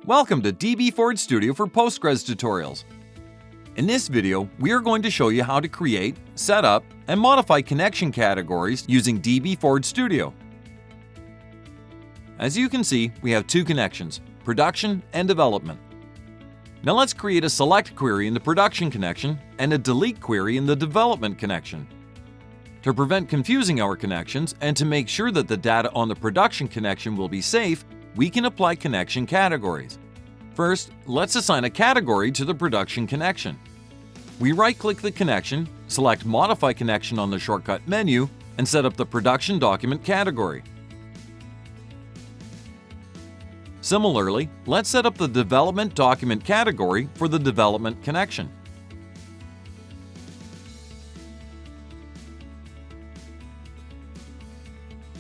Welcome to dbForge Studio for Postgres tutorials. In this video, we are going to show you how to create, set up, and modify connection categories using dbForge Studio. As you can see, we have two connections, production and development. Now let's create a select query in the production connection and a delete query in the development connection. To prevent confusing our connections and to make sure that the data on the production connection will be safe, we can apply connection categories. First, let's assign a category to the production connection. We right-click the connection, select Modify Connection on the shortcut menu, and set up the production document category. Similarly, let's set up the development document category for the development connection.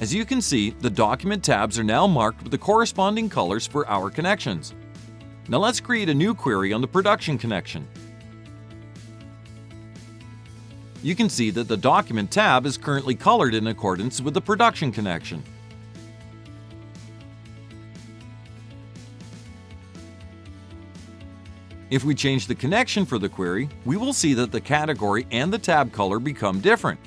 As you can see, the document tabs are now marked with the corresponding colors for our connections. Now let's create a new query on the production connection. You can see that the document tab is currently colored in accordance with the production connection. If we change the connection for the query, we will see that the category and the tab color become different.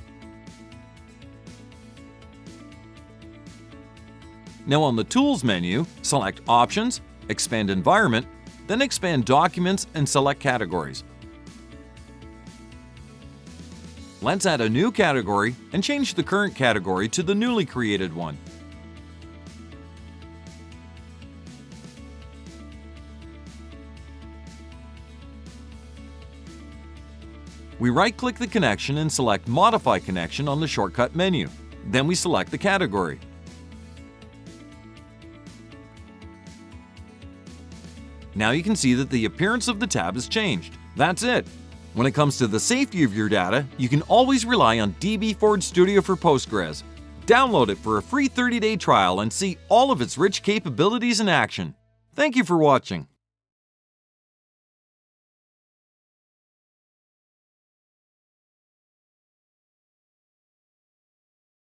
Now on the Tools menu, select Options, Expand Environment, then expand Documents and select Categories. Let's add a new category and change the current category to the newly created one. We right-click the connection and select Modify Connection on the shortcut menu. Then we select the category. Now you can see that the appearance of the tab has changed. That's it! When it comes to the safety of your data, you can always rely on dbForge Studio for Postgres. Download it for a free 30-day trial and see all of its rich capabilities in action. Thank you for watching.